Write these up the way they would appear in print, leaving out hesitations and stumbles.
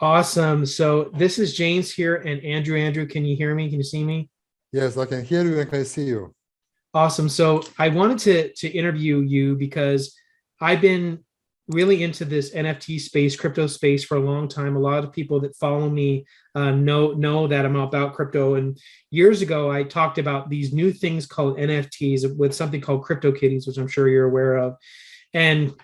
Awesome. So this is James here and Andrew. Andrew, can you hear me? Can you see me? Yes, I can hear you and can see you. Awesome. So I wanted to interview you because I've been really into this NFT space, crypto space for a long time. A lot of people that follow me know that I'm about crypto. And years ago, I talked about these new things called NFTs with something called Crypto Kitties, which I'm sure you're aware of. And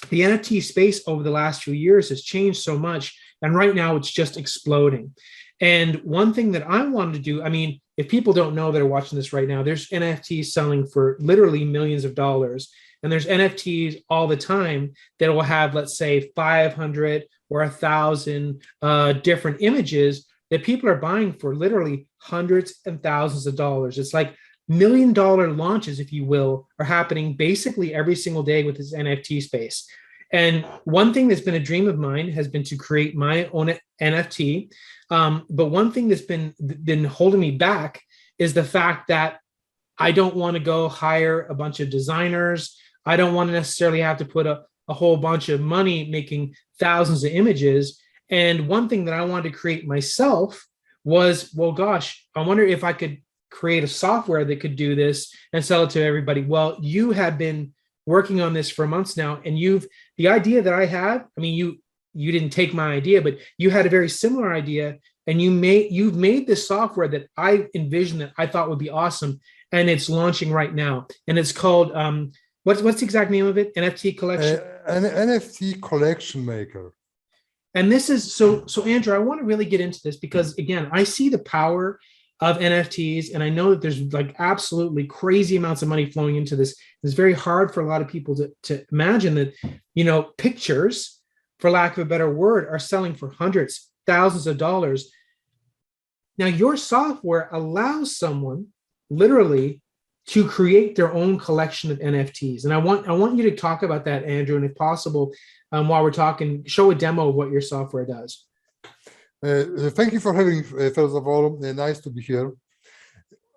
the NFT space over the last few years has changed so much. And right now it's just exploding. And one thing that I wanted to do, I mean, if people don't know that are watching this right now, there's NFTs selling for literally millions of dollars. And there's NFTs all the time that will have, let's say, 500 or 1,000 different images that people are buying for literally hundreds and thousands of dollars. It's like $1 million launches, if you will, are happening basically every single day with this NFT space. And one thing that's been a dream of mine has been to create my own NFT. But one thing that's been holding me back is the fact that I don't want to go hire a bunch of designers. I don't want to necessarily have to put a whole bunch of money making thousands of images. And one thing that I wanted to create myself was, well, gosh, I wonder if I could create a software that could do this and sell it to everybody. Well, you have been working on this for months now, and the idea that I had, I mean, you didn't take my idea, but you had a very similar idea, and you've made this software that I envisioned that I thought would be awesome, and it's launching right now, and it's called what's the exact name of it? NFT Collection. An NFT Collection Maker. And this is so Andrew, I want to really get into this because again, I see the power of NFTs, and I know that there's like absolutely crazy amounts of money flowing into this. It's very hard for a lot of people to imagine that, pictures, for lack of a better word, are selling for hundreds, thousands of dollars. Now, your software allows someone literally to create their own collection of NFTs. And I want you to talk about that, Andrew, and if possible, while we're talking, show a demo of what your software does. Thank you for having, first of all, nice to be here.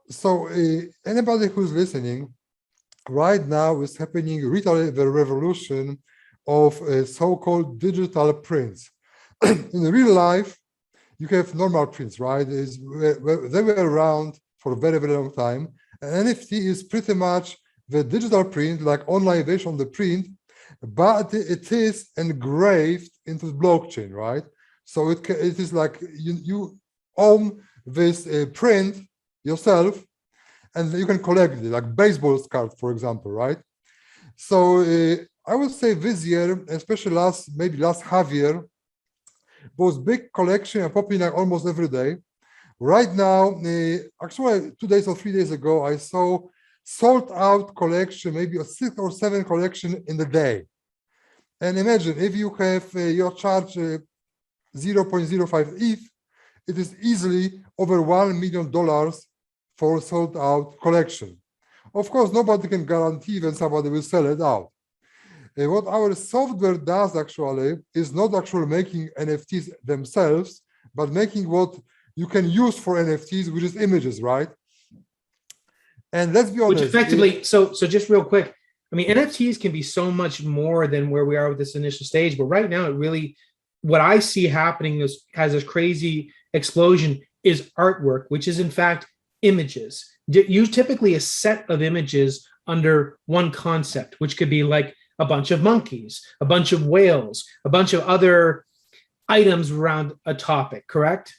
So anybody who's listening, right now is happening the revolution of so-called digital prints. In real life, you have normal prints, right? They were around for a very, very long time. And NFT is pretty much the digital print, like online version of the print, but it is engraved into the blockchain, right? So it is like you own this print yourself, and you can collect it, like baseball cards, for example, right? So I would say this year, especially maybe last half year, those big collections are popping like almost every day. Right now, actually 2 days or 3 days ago, I saw sold out collection, maybe a 6 or 7 collection in the day. And imagine if you have your charge 0.05 ETH, it is easily over $1 million for sold out collection. Of course, nobody can guarantee when somebody will sell it out. What our software does actually is not actually making NFTs themselves, but making what you can use for NFTs, which is images, right? And let's be honest. Which effectively, so just real quick, I mean, NFTs can be so much more than where we are with this initial stage, but right now it really, what I see happening has this crazy explosion is artwork, which is in fact images. Use typically a set of images under one concept, which could be like a bunch of monkeys, a bunch of whales, a bunch of other items around a topic, correct?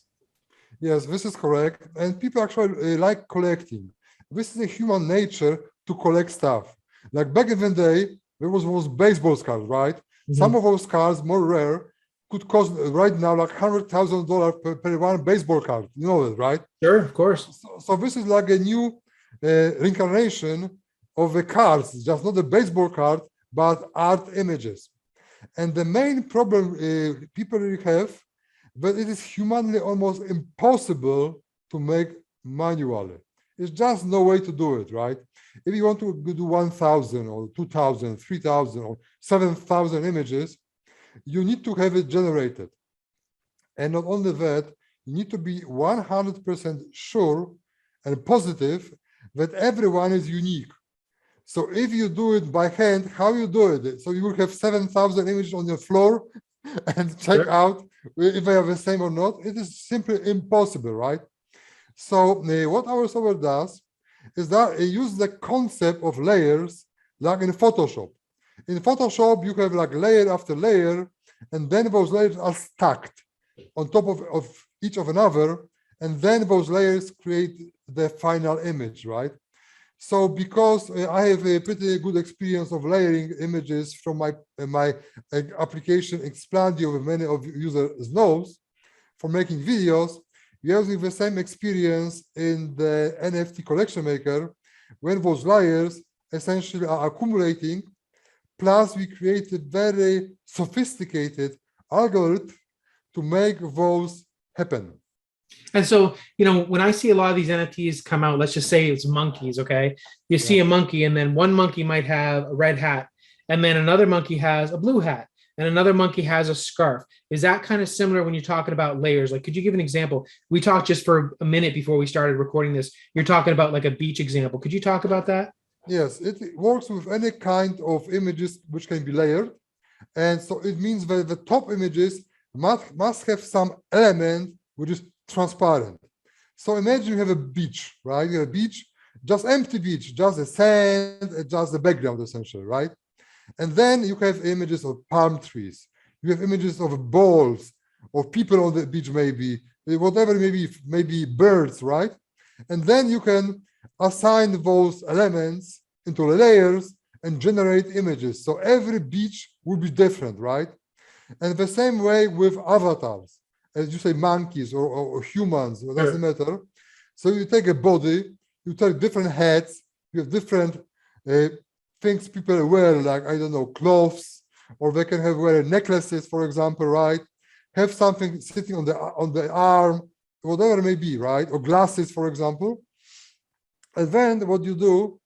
Yes, this is correct. And people actually like collecting. This is a human nature to collect stuff. Like back in the day, there was baseball cards, right? Mm-hmm. Some of those cards, more rare, could cost right now like $100,000 per one baseball card. You know that, right? Sure, of course. So this is like a new reincarnation of the cards, just not a baseball card, but art images. And the main problem people have, but it is humanly almost impossible to make manually. It's just no way to do it, right? If you want to do 1,000 or 2,000, 3,000 or 7,000 images, you need to have it generated. And not only that, you need to be 100% sure and positive that everyone is unique. So if you do it by hand, how you do it? So you will have 7,000 images on your floor and check out if they are the same or not. It is simply impossible, right? So what our software does is that it uses the concept of layers like in Photoshop. In Photoshop, you have like layer after layer, and then those layers are stacked on top of each of another, and then those layers create the final image, right? So because I have a pretty good experience of layering images from my application Expandio, with many of users knows, for making videos, using the same experience in the NFT Collection Maker, when those layers essentially are accumulating, plus we create a very sophisticated algorithm to make those happen. And so, when I see a lot of these NFTs come out, let's just say it's monkeys, okay? You see a monkey, and then one monkey might have a red hat, and then another monkey has a blue hat, and another monkey has a scarf. Is that kind of similar when you're talking about layers? Like, could you give an example? We talked just for a minute before we started recording this. You're talking about like a beach example. Could you talk about that? Yes, it works with any kind of images which can be layered. And so it means that the top images must have some element which is transparent. So imagine you have a beach, right? You have a beach, just empty beach, just the sand, just the background essentially, right? And then you have images of palm trees. You have images of balls, of people on the beach, maybe, whatever, maybe birds, right? And then you can assign those elements into layers and generate images. So every beach will be different, right? And the same way with avatars, as you say, monkeys or humans, it doesn't matter. So you take a body, you take different heads, you have different things people wear, like, I don't know, clothes, or they can wear necklaces, for example, right? Have something sitting on the arm, whatever it may be, right? Or glasses, for example. And then what you do,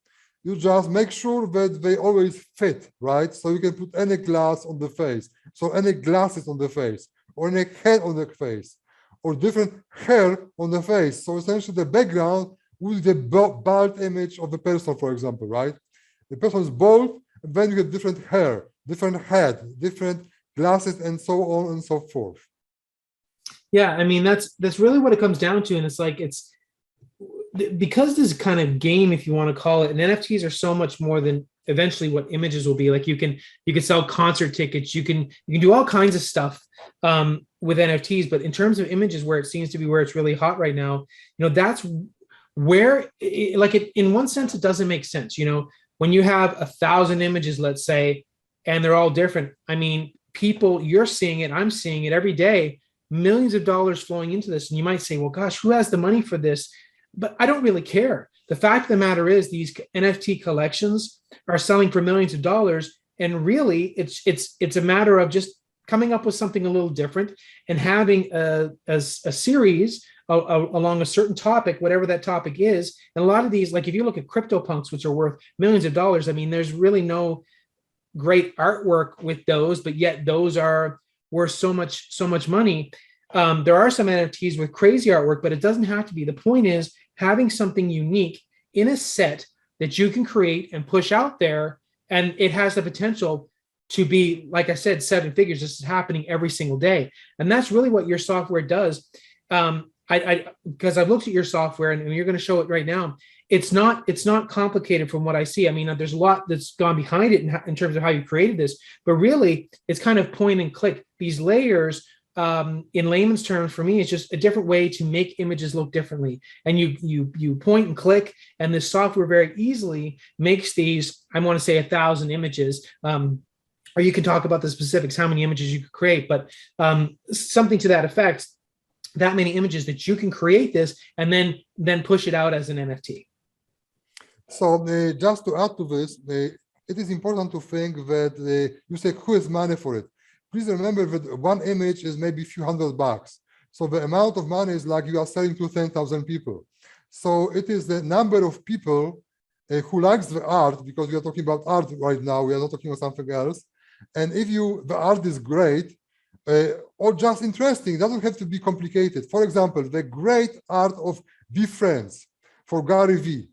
you just make sure that they always fit, right? So you can put any glass on the face, so any glasses on the face, or any head on the face, or different hair on the face. So essentially the background will be the bald image of the person, for example, right? The person is bald, and then you get different hair, different head, different glasses, and so on and so forth. Yeah, I mean, that's really what it comes down to. And it's like, it's because this kind of game, if you want to call it, and NFTs are so much more than eventually what images will be. Like you can sell concert tickets, you can do all kinds of stuff with NFTs. But in terms of images, where it seems to be where it's really hot right now, that's where in one sense it doesn't make sense. When you have 1,000 images, let's say, and they're all different. I mean, people, you're seeing it, I'm seeing it every day, millions of dollars flowing into this. And you might say, well, gosh, who has the money for this? But I don't really care. The fact of the matter is these NFT collections are selling for millions of dollars. And really, it's a matter of just coming up with something a little different and having a series along a certain topic, whatever that topic is. And a lot of these, like if you look at CryptoPunks, which are worth millions of dollars, I mean, there's really no great artwork with those, but yet those are worth so much money. There are some NFTs with crazy artwork, but it doesn't have to be. The point is having something unique in a set that you can create and push out there, and it has the potential to be, like I said, 7 figures. This is happening every single day, and that's really what your software does. Because I've looked at your software, and you're going to show it right now. It's not complicated from what I see. I mean, there's a lot that's gone behind it in terms of how you created this, but really, it's kind of point and click. These layers, in layman's terms, for me, it's just a different way to make images look differently. And you point and click, and this software very easily makes these, I want to say 1,000 images. Or you can talk about the specifics, how many images you could create, but something to that effect, that many images that you can create this and then push it out as an NFT. So just to add to this, it is important to think that you say who has money for it. Please remember that one image is maybe a few $100. So the amount of money is like you are selling to 10,000 people. So it is the number of people who likes the art, because we are talking about art right now, we are not talking about something else. And if the art is great or just interesting, it doesn't have to be complicated. For example, the great art of Be Friends for Gary V.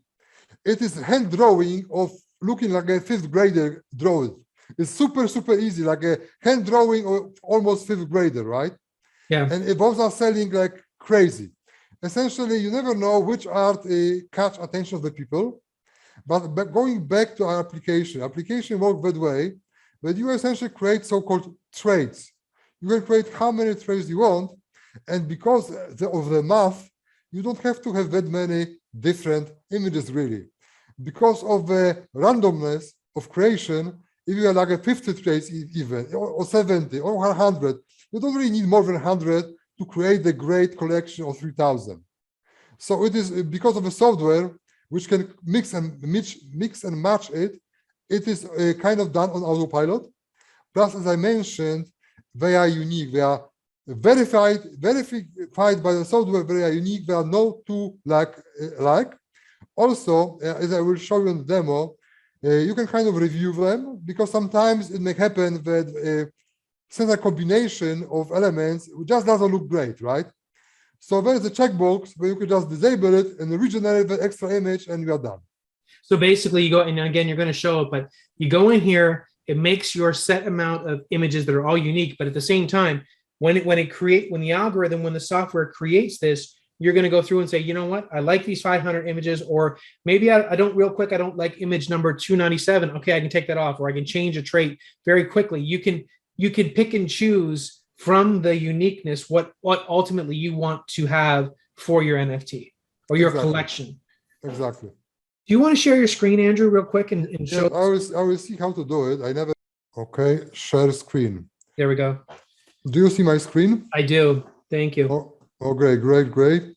It is hand drawing of looking like a 5th grader drew it. It's super easy, like a hand drawing of almost 5th grader, right? Yeah. and those are selling like crazy. Essentially, you never know which art catch attention of the people. But going back to our application works that way, that you essentially create so-called trades. You can create how many trades you want, and because of the math, you don't have to have that many different images really. Because of the randomness of creation, if you have like a 50 trades even, or 70, or 100, you don't really need more than 100 to create a great collection of 3,000. So it is because of the software, which can mix and match it, it is kind of done on autopilot. Plus, as I mentioned, they are unique. They are verified by the software. They are unique. There are no two like. Also, as I will show you in the demo, you can kind of review them because sometimes it may happen that certain combination of elements just doesn't look great, right? So there is a checkbox where you can just disable it and regenerate the extra image, and you are done. So basically, you go, and again, you're going to show it, but you go in here, it makes your set amount of images that are all unique. But at the same time, when the algorithm, when the software creates this, you're going to go through and say, you know what, I like these 500 images, or maybe I don't real quick, I don't like image number 297. Okay, I can take that off, or I can change a trait very quickly. You can pick and choose from the uniqueness what ultimately you want to have for your NFT or your collection. Exactly. Do you want to share your screen, Andrew, real quick and show? I will see how to do it. I never. Okay, share screen. There we go. Do you see my screen? I do. Thank you. Oh, great.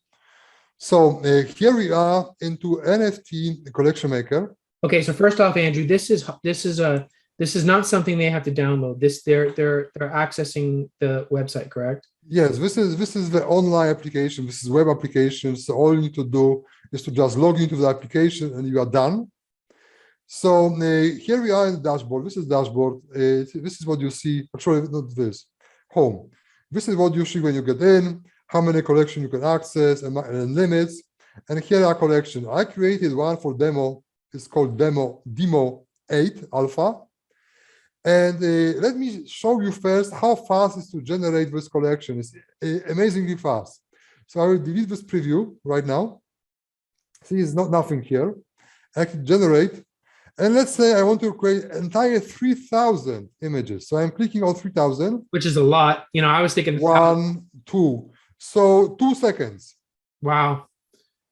So here we are into NFT Collection Maker. Okay, so first off, Andrew, this is not something they have to download. They're accessing the website, correct? Yes, this is the online application. This is web application. So all you need to do is to just log into the application and you are done. So here we are in the dashboard. This is dashboard. This is what you see. Actually, not this. Home. This is what you see when you get in, how many collections you can access and limits. And here are collection. I created one for demo. It's called Demo 8 Alpha. And let me show you first how fast it is to generate this collection. It's amazingly fast. So I will delete this preview right now. See, it's nothing here. I can generate. And let's say I want to create entire 3,000 images. So I'm clicking on 3,000. Which is a lot. You know, I was thinking 1, 2. So 2 seconds. Wow.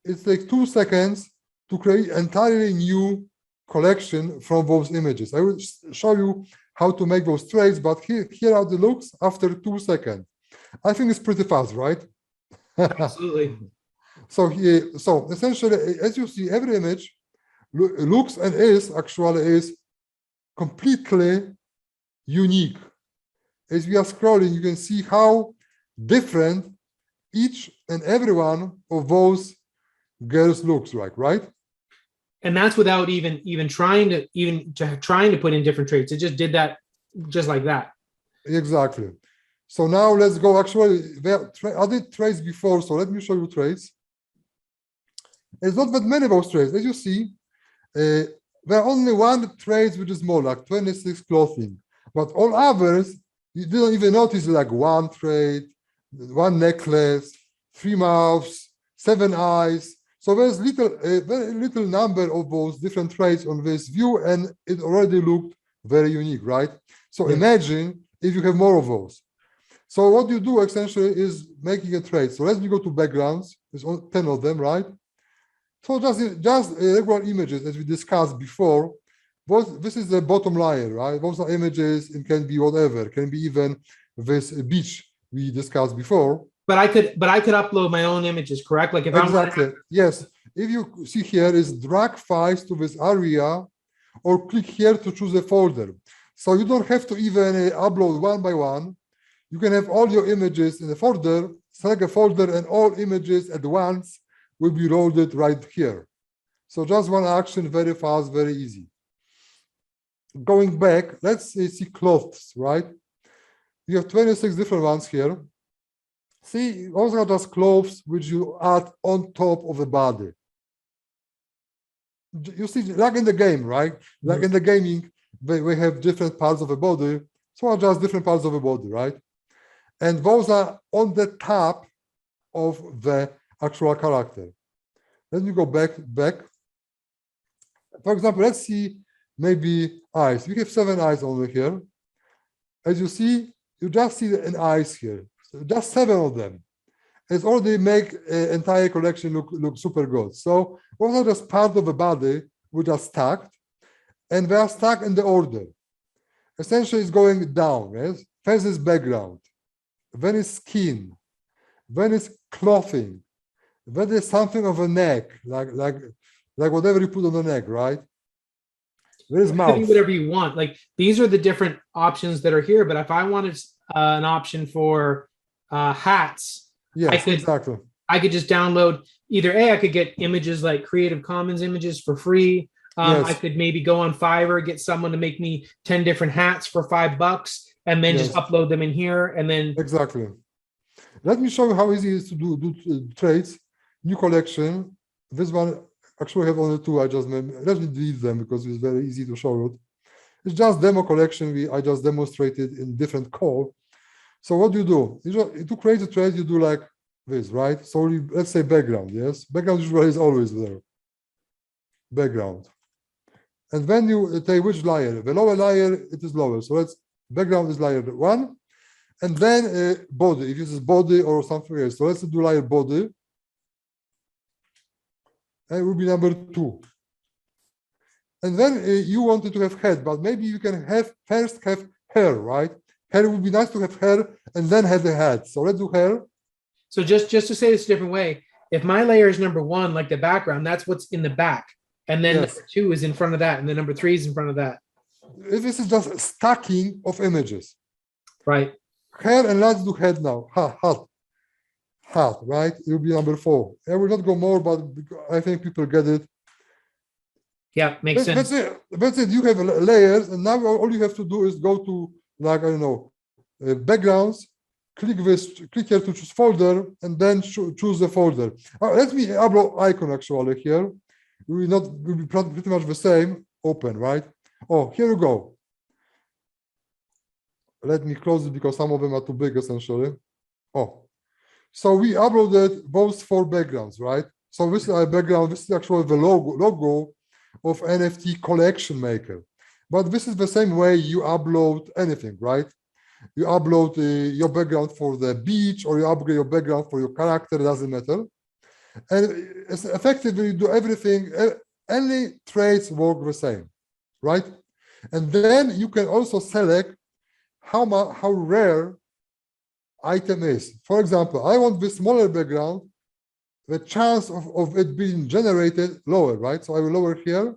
It takes 2 seconds to create entirely new collection from those images. I will show you how to make those trades, but here are the looks after 2 seconds. I think it's pretty fast, right? Absolutely. So essentially, as you see, every image looks and is completely unique. As we are scrolling, you can see how different each and every one of those girls looks like, right? And that's without even trying to put in different traits. It just did that just like that. Exactly. So now let's go. Actually, I did traits before, so let me show you traits. There's not that many of those traits. As you see, there are only one trait which is more, like 26 clothing. But all others, you didn't even notice, like one trait, one necklace, 3 mouths, 7 eyes. So there's very little number of those different traits on this view, and it already looked very unique, right? So imagine if you have more of those. So what you do essentially is making a trait. So let me go to backgrounds. There's 10 of them, right? So just regular images, as we discussed before. This is the bottom layer, right? Those are images. It can be whatever. It can be even this beach we discussed before. But I could upload my own images, correct? Like if exactly. Yes. If you see here is drag files to this area, or click here to choose a folder. So you don't have to even upload one by one. You can have all your images in a folder, select a folder, and all images at once will be loaded right here. So just one action, very fast, very easy. Going back, let's see clothes, right? You have 26 different ones here. See, those are just clothes which you add on top of the body. You see, like in the game, right? Like in the gaming, we have different parts of the body. So are just different parts of the body, right? And those are on the top of the actual character. Let me go back. For example, let's see maybe eyes. We have 7 eyes over here. As you see, you just see an eyes here. So just 7 of them. It's already make an entire collection look super good. So those are just part of the body which are stacked, and they are stacked in the order. Essentially, it's going down. Yes? First is background, then is skin, then is clothing, then is something of a neck, like whatever you put on the neck, right? There is You can mouth. do whatever you want. Like these are the different options that are here. But if I wanted an option for hats, Yes, exactly. I could just download either I could get images like Creative Commons images for free. Yes. I could maybe go on Fiverr, get someone to make me 10 different hats for $5 and then just upload them in here. And then exactly. Let me show you how easy it is to do trades. New collection. This one actually have only 2. Let me delete them because it's very easy to show it. It's just demo collection. I just demonstrated in different code. So what do? To create a trade, you do like this, right? So let's say background, yes? Background usually is always there. Background. And then you take which layer? The lower layer, it is lower. So background is layer 1. And then body, if this is body or something else. So let's do layer body. And it will be number 2. And then you wanted to have head, but maybe you can first have hair, right? Hair would be nice to have hair and then have the head. So let's do hair. So just to say this a different way, if my layer is number 1, like the background, that's what's in the back. And then number 2 is in front of that. And then number 3 is in front of that. This is just stacking of images. Right. Hair, and let's do head now. Hat, right? It will be number 4. I will not go more, but I think people get it. Yeah, makes sense. That's it. You have layers, and now all you have to do is go to, like, I don't know, backgrounds, click here to choose folder, and then choose the folder. Let me upload icon actually here. Will be pretty much the same. Open, right? Oh, here we go. Let me close it because some of them are too big essentially. Oh, so we uploaded those 4 backgrounds, right? So this is our background. This is actually the logo of NFT Collection Maker. But this is the same way you upload anything, right? You upload your background for the beach, or you upgrade your background for your character, doesn't matter. And effectively, you do everything. Any trades work the same, right? And then you can also select how rare item is. For example, I want this smaller background, the chance of it being generated lower, right? So I will lower here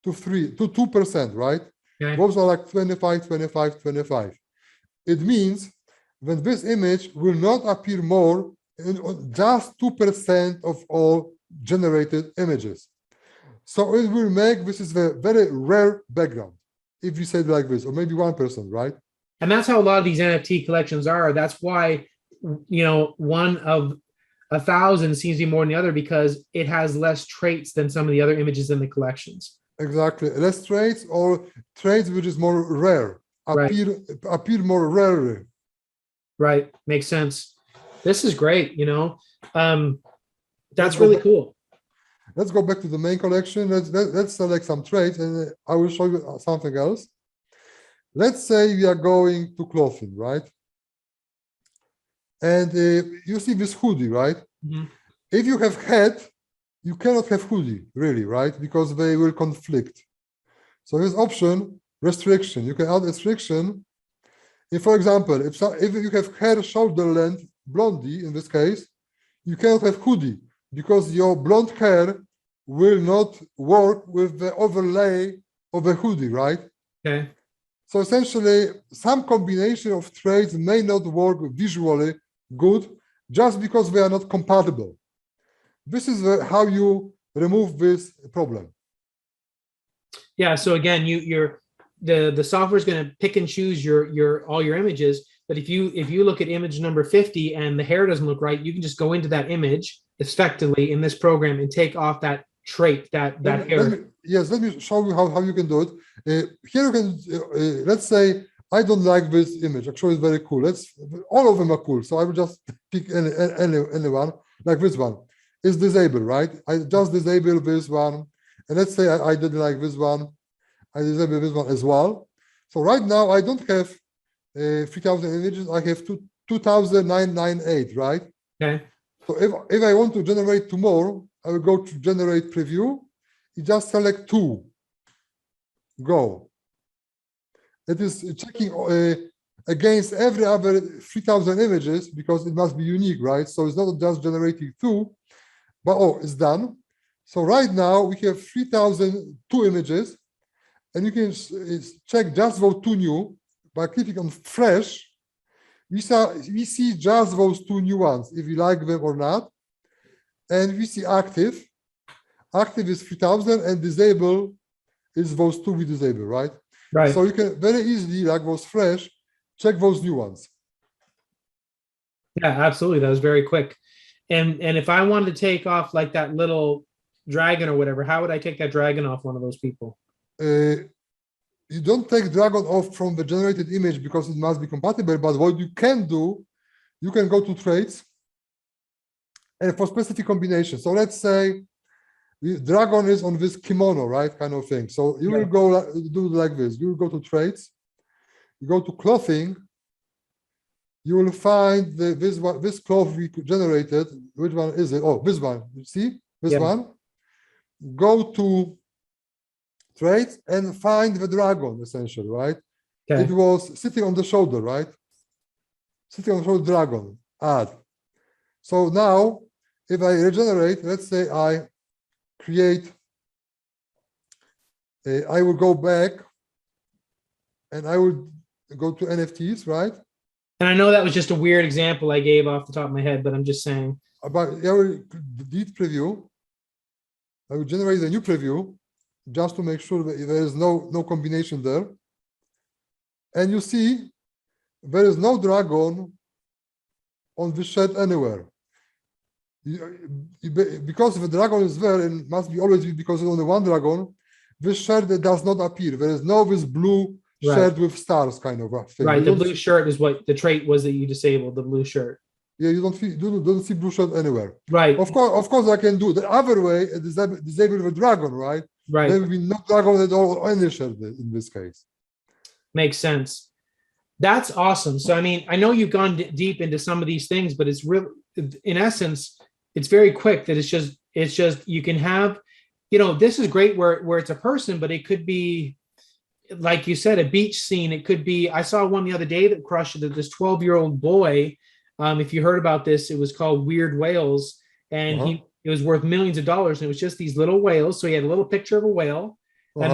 to 2%, right? Okay. Those are like 25, 25, 25. It means that this image will not appear more in just 2% of all generated images. So it will make this is a very rare background, if you say it like this, or maybe 1%, right? And that's how a lot of these NFT collections are. That's why, one of 1,000 seems to be more than the other, because it has less traits than some of the other images in the collections. Exactly. Less traits, or traits which is more rare, appear more rarely. Right. Makes sense. This is great. That's really cool. Let's go back to the main collection. Let's select some traits, and I will show you something else. Let's say we are going to clothing, right? And you see this hoodie, right? Mm-hmm. If you have head, you cannot have hoodie, really, right? Because they will conflict. So here's option, restriction. You can add restriction. If, for example, if you have hair shoulder length, blondie in this case, you cannot have hoodie because your blonde hair will not work with the overlay of a hoodie, right? Okay. So essentially, some combination of traits may not work visually good just because they are not compatible. This is how you remove this problem. Yeah. So again, the software is going to pick and choose all your images. But if you look at image number 50 and the hair doesn't look right, you can just go into that image effectively in this program and take off that trait, that hair. Let me show you how you can do it. Here you can, let's say I don't like this image. Actually, it's very cool. All of them are cool. So I will just pick any one, like this one. It's disabled, right? I just disable this one. And let's say I didn't like this one. I disable this one as well. So right now, I don't have 3,000 images. I have 2,998, right? Okay. So if I want to generate two more, I will go to generate preview. You just select two. Go. It is checking against every other 3,000 images because it must be unique, right? So it's not just generating two, but it's done. So right now we have 3,002 images, and you can check just those two new by clicking on fresh. We see just those two new ones, if you like them or not. And we see active. Active is 3,000 and disable is those two we disable, right? Right. So you can very easily, like those fresh, check those new ones. Yeah, absolutely. That was very quick. And if I wanted to take off like that little dragon or whatever, how would I take that dragon off one of those people? You don't take dragon off from the generated image because it must be compatible. But what you can do, you can go to traits and for specific combinations. So let's say the dragon is on this kimono, right? Kind of thing. So you will go do like this. You will go to traits, you go to clothing, you will find this cloth we generated. Which one is it? Oh, this one. You see this one? Go to traits and find the dragon, essentially, right? Okay. It was sitting on the shoulder, right? Sitting on the shoulder, dragon, add. So now, if I regenerate, let's say I create, I will go back and I will go to NFTs, right? And I know that was just a weird example I gave off the top of my head, but I'm just saying. But I will delete preview. I will generate a new preview just to make sure that there is no combination there. And you see, there is no dragon on this shed anywhere. Because the dragon is there, and must be always be because there's only one dragon, this shirt does not appear. There is no this blue shirt with stars kind of thing. Right, the blue shirt is what the trait was that you disabled, the blue shirt. Yeah, you don't see blue shirt anywhere. Right. Of course, I can do the other way, disable the dragon, right? Right. There will be no dragon at all, any shirt in this case. Makes sense. That's awesome. So, I mean, I know you've gone deep into some of these things, but it's real, in essence, it's very quick that it's just, you can have, this is great where it's a person, but it could be, like you said, a beach scene. It could be, I saw one the other day that crushed it, this 12-year-old boy. If you heard about this, it was called Weird Whales, and it was worth millions of dollars. And it was just these little whales. So he had a little picture of a whale, and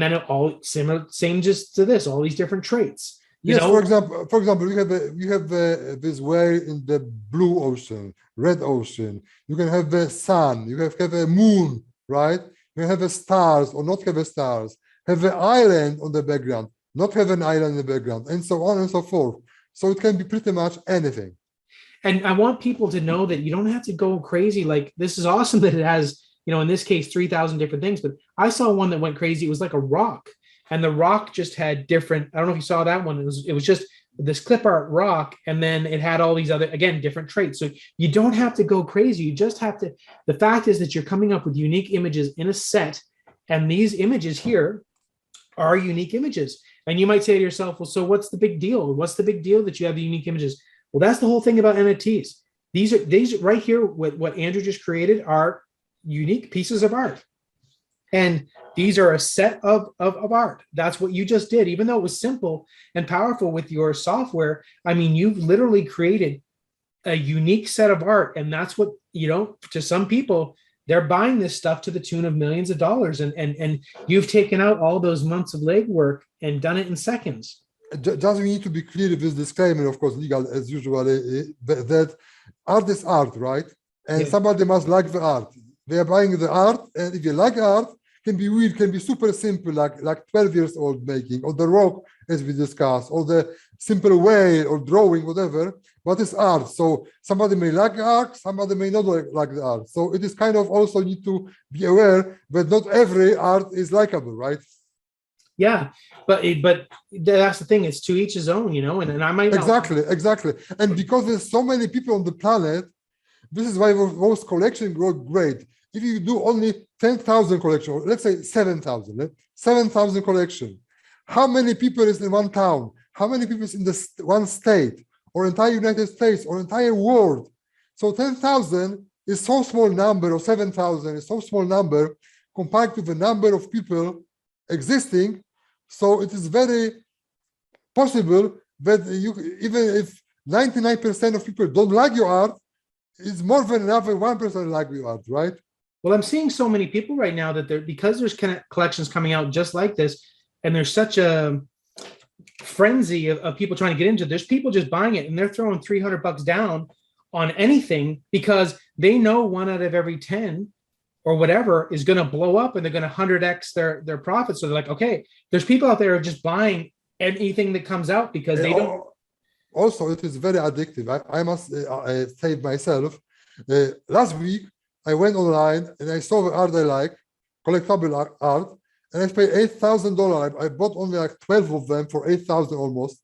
then it all same just to this, all these different traits. Yes, for example, you have this whale in the blue ocean, red ocean. You can have the sun. You have a moon, right? You have the stars or not have the stars. Have the island on the background, not have an island in the background, and so on and so forth. So it can be pretty much anything. And I want people to know that you don't have to go crazy. Like, this is awesome that it has, in this case, 3,000 different things. But I saw one that went crazy. It was like a rock. And the rock just had different, I don't know if you saw that one. It was just this clip art rock. And then it had all these other, again, different traits. So you don't have to go crazy. You just have to, the fact is that you're coming up with unique images in a set. And these images here are unique images. And you might say to yourself, well, so what's the big deal? What's the big deal that you have the unique images? Well, that's the whole thing about NFTs. These right here, what Andrew just created are unique pieces of art. And these are a set of art. That's what you just did. Even though it was simple and powerful with your software, I mean, you've literally created a unique set of art. And that's what, to some people, they're buying this stuff to the tune of millions of dollars. And you've taken out all those months of legwork and done it in seconds. Just we need to be clear with this disclaimer, of course, legal as usual, that art is art, right? And somebody must like the art. They are buying the art, and if you like art, can be weird, can be super simple, like 12 years old making, or the rock, as we discussed, or the simple whale, or drawing, whatever, but it's art. So somebody may like art, somebody may not like the art. So it is kind of also need to be aware that not every art is likable, right? Yeah, but that's the thing. It's to each his own, and I might not. Exactly. And because there's so many people on the planet, this is why most collection grow great. If you do only 10,000 collection, or let's say 7,000, 7,000 collection, how many people is in one town? How many people is in one state, or entire United States, or entire world? So 10,000 is so small number, or 7,000 is so small number compared to the number of people existing. So it is very possible that even if 99% of people don't like your art, it's more than enough if 1% like your art, right? Well, I'm seeing so many people right now that because there's kind of collections coming out just like this, and there's such a frenzy of people trying to get into it. There's people just buying it and they're throwing $300 down on anything because they know 1 out of every 10 or whatever is going to blow up and they're going to 100x their profits. So they're like, okay, there's people out there just buying anything that comes out because they don't. Also, it is very addictive. I must say myself. Last week, I went online and I saw the art I like, collectible art, and I paid $8,000. I bought only like 12 of them for $8,000 almost,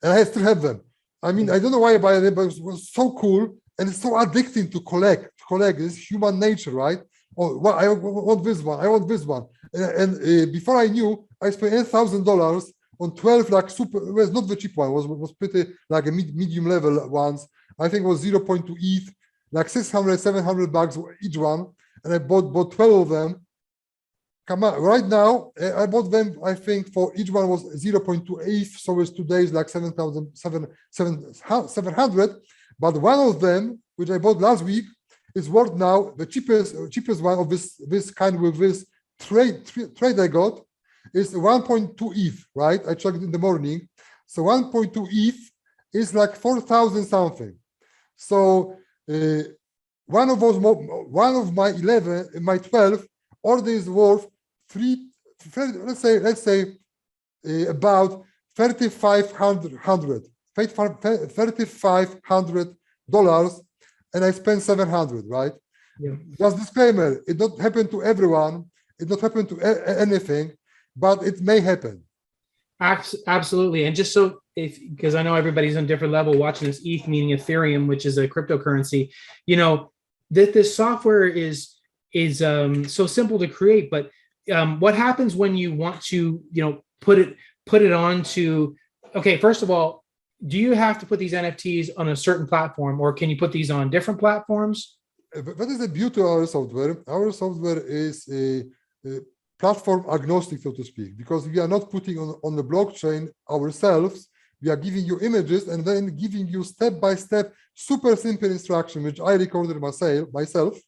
and I still have them. I mean, I don't know why I buy them, but it was so cool and it's so addicting to collect. It's human nature, right? Oh, well, I want this one. I want this one. And before I knew, I spent $8,000 on 12 like super. It was not the cheap one. It was pretty like a medium level ones. I think it was 0.2 ETH, like 600, $700 each one. And I bought 12 of them. Come on, right now, I bought them, I think for each one was 0.2 ETH. So it's today's like 700. But one of them, which I bought last week, is worth now the cheapest one of this kind with this trade I got is 1.2 ETH, right? I checked in the morning. So 1.2 ETH is like 4,000 something. So one of my 12 order is worth let's say about $3,500, and I spent 700, right? Yeah. Just disclaimer: it don't happen to everyone. It don't happen to anything, but it may happen. Absolutely, and just so because I know everybody's on a different level watching this ETH, meaning Ethereum, which is a cryptocurrency. This software is so simple to create, but what happens when you want to put it onto? Okay, first of all, do you have to put these NFTs on a certain platform, or can you put these on different platforms? What is the beauty of our software? Our software is a platform agnostic, so to speak, because we are not putting on the blockchain ourselves. We are giving you images and then giving you step-by-step, super simple instruction, which I recorded myself.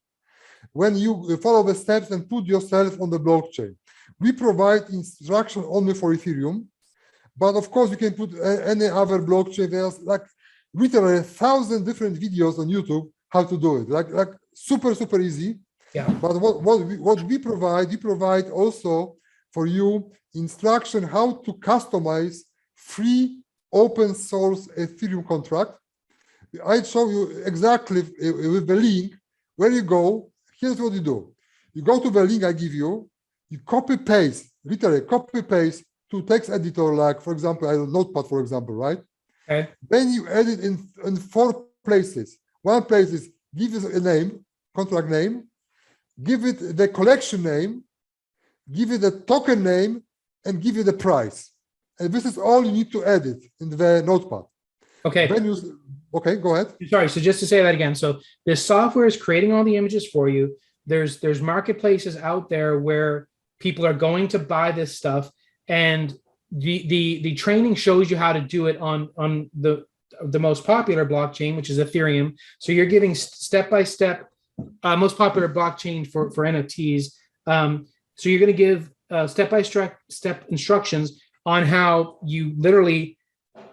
When you follow the steps and put yourself on the blockchain, we provide instruction only for Ethereum, but of course you can put any other blockchain. There's like literally 1,000 different videos on YouTube how to do it, like super easy. Yeah. But what we provide also for you instruction how to customize free open source Ethereum contract. I show you exactly with the link where you go. Here's what you do. You go to the link I give you, you literally copy paste to text editor, like for example, I don't know, Notepad, for example, right? Okay. Then you edit in 4 places. One place is give it a name, contract name, give it the collection name, give it a token name, and give it the price. And this is all you need to edit in the Notepad. Okay. Okay, go ahead. Sorry. So just to say that again. So this software is creating all the images for you. There's marketplaces out there where people are going to buy this stuff, and the training shows you how to do it on the most popular blockchain, which is Ethereum. So you're giving step-by-step most popular blockchain for NFTs. So you're going to give step-by-step instructions on how you literally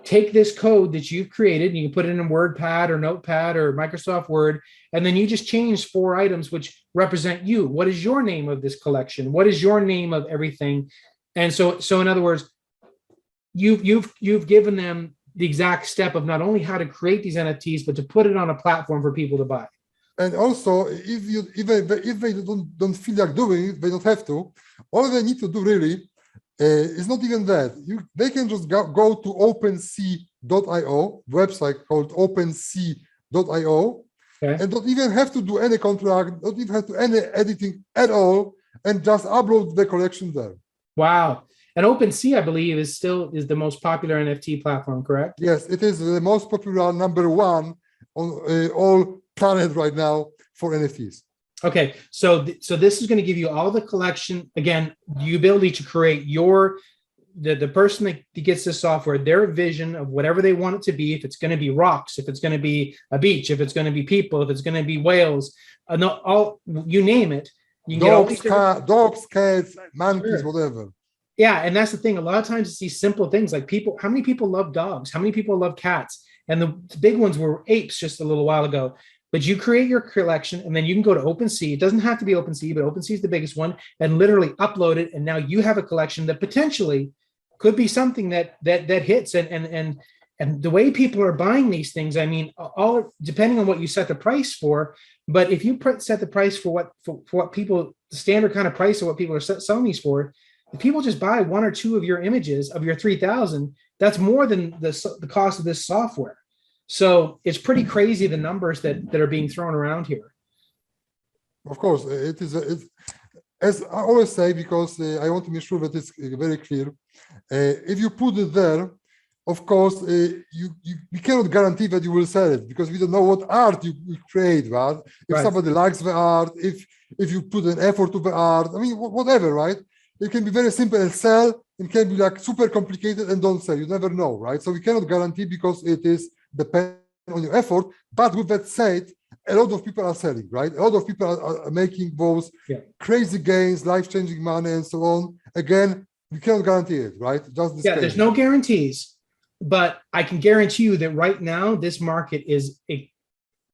take this code that you've created, and you can put it in WordPad or Notepad or Microsoft Word, and then you just change 4 items which represent you. What is your name of this collection? What is your name of everything? And so in other words, you've given them the exact step of not only how to create these NFTs, but to put it on a platform for people to buy. And also, if they don't feel like doing it, they don't have to. All they need to do really It's not even that. They can just go to OpenSea.io, website called OpenSea.io, Okay. and don't even have to do any contract, don't even have to any editing at all, and just upload the collection there. Wow. And OpenSea, I believe, is the most popular NFT platform, correct? Yes, it is the most popular #1 on all planet right now for NFTs. Okay, so this is going to give you all the collection, again, the ability to create the person that gets this software, their vision of whatever they want it to be. If it's going to be rocks, if it's going to be a beach, if it's going to be people, if it's going to be whales, all you name it. You can dogs, cats, monkeys, Sure. whatever. Yeah, and that's the thing. A lot of times it's these simple things like people. How many people love dogs? How many people love cats? And the big ones were apes just a little while ago. But you create your collection, and then you can go to OpenSea. It doesn't have to be OpenSea, but OpenSea is the biggest one, and literally upload it. And now you have a collection that potentially could be something that hits. And the way people are buying these things, I mean, all depending on what you set the price for. But if you set the price for what people, the standard kind of price of what people are selling these for, if people just buy one or two of your images of your 3,000, that's more than the cost of this software. So it's pretty crazy the numbers that are being thrown around here. Of course, it is. As I always say, because I want to make sure that it's very clear. If you put it there, of course, we cannot guarantee that you will sell it because we don't know what art you create, right? If somebody likes the art, if you put an effort to the art, I mean, whatever, right? It can be very simple and sell. It can be like super complicated and don't sell. You never know, right? So we cannot guarantee because it is dependent on your effort. But with that said, a lot of people are selling, right? A lot of people are making those crazy gains, life-changing money, and so on. Again, we cannot guarantee it, right? Just there's no guarantees, but I can guarantee you that right now, this market is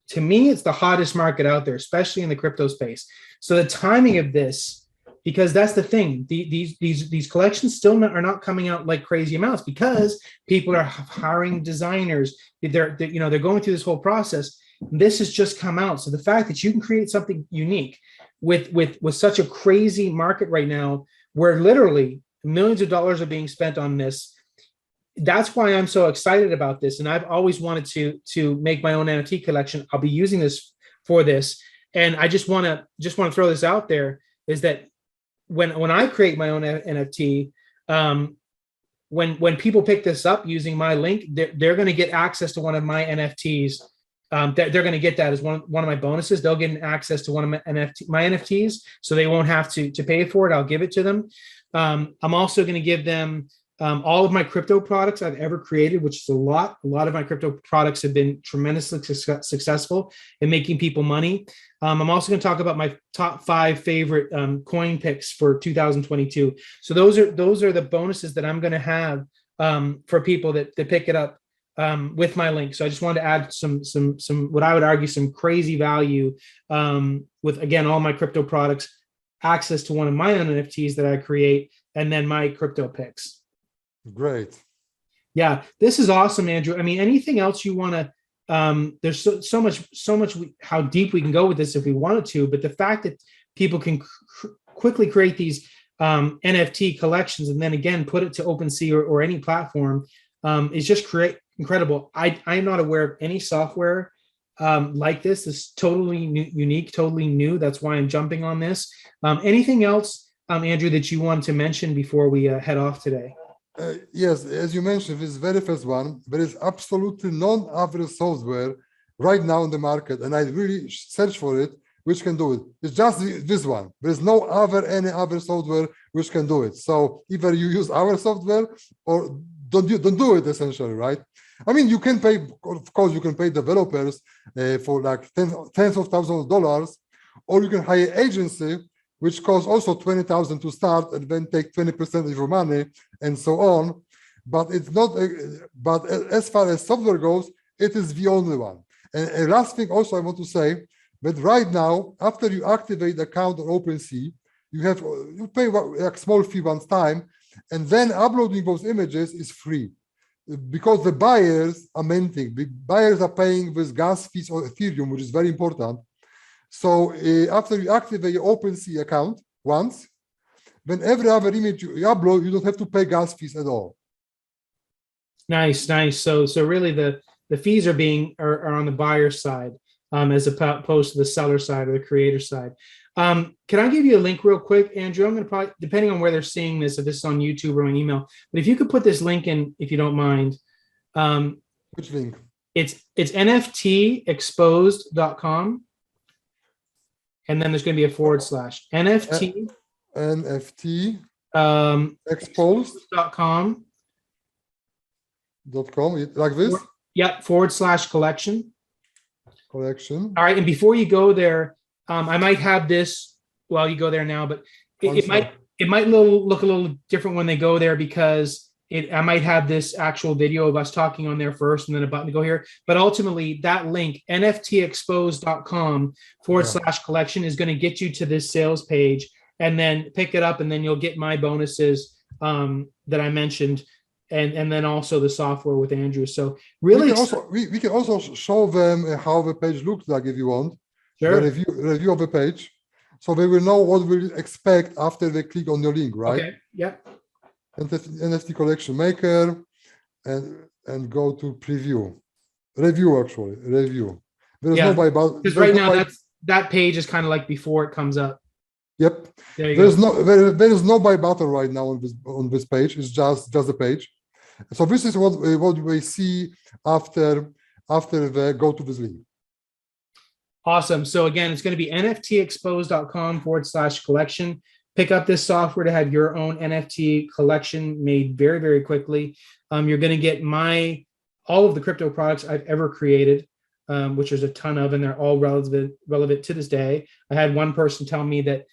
to me, it's the hottest market out there, especially in the crypto space. So the timing of this, because that's the thing, these collections still are not coming out like crazy amounts because people are hiring designers. They're going through this whole process. This has just come out. So the fact that you can create something unique with such a crazy market right now, where literally millions of dollars are being spent on this, that's why I'm so excited about this. And I've always wanted to make my own NFT collection. I'll be using this for this. And I just want to throw this out there is that when I create my own NFT, when people pick this up using my link, they're going to get access to one of my NFTs. They're going to get that as one of my bonuses. They'll get access to one of my NFTs, so they won't have to pay for it. I'll give it to them. I'm also going to give them all of my crypto products I've ever created, which is a lot. A lot of my crypto products have been tremendously successful in making people money. I'm also going to talk about my top 5 favorite coin picks for 2022. So those are the bonuses that I'm going to have for people that pick it up with my link. So I just wanted to add some what I would argue some crazy value with, again, all my crypto products, access to one of my own NFTs that I create, and then my crypto picks. Great. Yeah, this is awesome, Andrew. I mean, anything else you want to there's so much how deep we can go with this if we wanted to, but the fact that people can quickly create these NFT collections and then again put it to OpenSea or any platform is just incredible. I'm not aware of any software like this. This is totally unique, totally new. That's why I'm jumping on this. Anything else, Andrew, that you want to mention before we head off today? Yes, as you mentioned, this very first one, there is absolutely no other software right now in the market, and I really search for it, which can do it. It's just this one. There's no any other software which can do it. So either you use our software or don't do it, essentially, right? I mean, you can pay, of course, you can pay developers for like tens of thousands of dollars, or you can hire agency, which costs also $20,000 to start and then take 20% of your money and so on. But it's not, but as far as software goes, it is the only one. And last thing also I want to say that right now, after you activate the account on OpenSea, you pay a small fee one time, and then uploading those images is free. Because the buyers are minting, the buyers are paying with gas fees or Ethereum, which is very important. So after you activate your OpenSea account once, when every other image you upload, you don't have to pay gas fees at all. Nice, nice. So really the fees are on the buyer side, as opposed to the seller side or the creator side. Can I give you a link real quick, Andrew? I'm going to probably, depending on where they're seeing this, if this is on YouTube or on email, but if you could put this link in, if you don't mind. Which link? It's nftexposed.com. And then there's going to be a / NFT NFT exposed.com. .com, like this? Yep, / collection. Collection. All right. And before you go there, I might have this while you go there now, but it might look a little different when they go there, because I might have this actual video of us talking on there first and then a button to go here. But ultimately, that link, nftexposed.com / collection, is going to get you to this sales page, and then pick it up, and then you'll get my bonuses that I mentioned, and then also the software with Andrew. So really, we can also show them how the page looks like if you want. Sure. The review of the page, so they will know what we'll expect after they click on your link, right? Okay. Yep. NFT Collection Maker, and go to review. There is no buy button. Because right now that page is kind of like before it comes up. Yep. There is no buy button right now on this page. It's just a page. So this is what we see after they go to this link. Awesome. So again, it's going to be nftexposed.com / collection. Pick up this software to have your own NFT collection made very, very quickly. You're going to get all of the crypto products I've ever created, which there's a ton of, and they're all relevant to this day. I had one person tell me that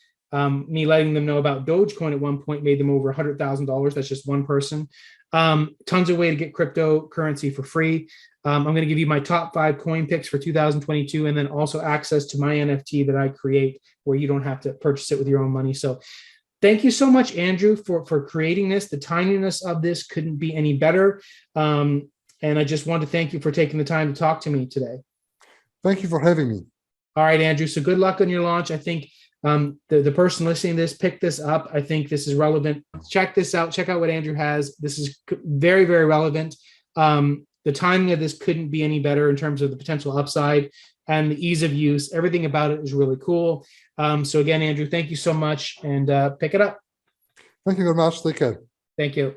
me letting them know about Dogecoin at one point made them over $100,000. That's just one person. Tons of way to get cryptocurrency for free. I'm going to give you my top 5 coin picks for 2022, and then also access to my NFT that I create, where you don't have to purchase it with your own money. So thank you so much, Andrew, for creating this. The timeliness of this couldn't be any better. And I just want to thank you for taking the time to talk to me today. Thank you for having me. All right, Andrew. So good luck on your launch. I think the person listening to this, pick this up. I think this is relevant. Check this out. Check out what Andrew has. This is very, very relevant. The timing of this couldn't be any better in terms of the potential upside and the ease of use. Everything about it is really cool. So again, Andrew, thank you so much, and pick it up. Thank you very much. Take care. Thank you.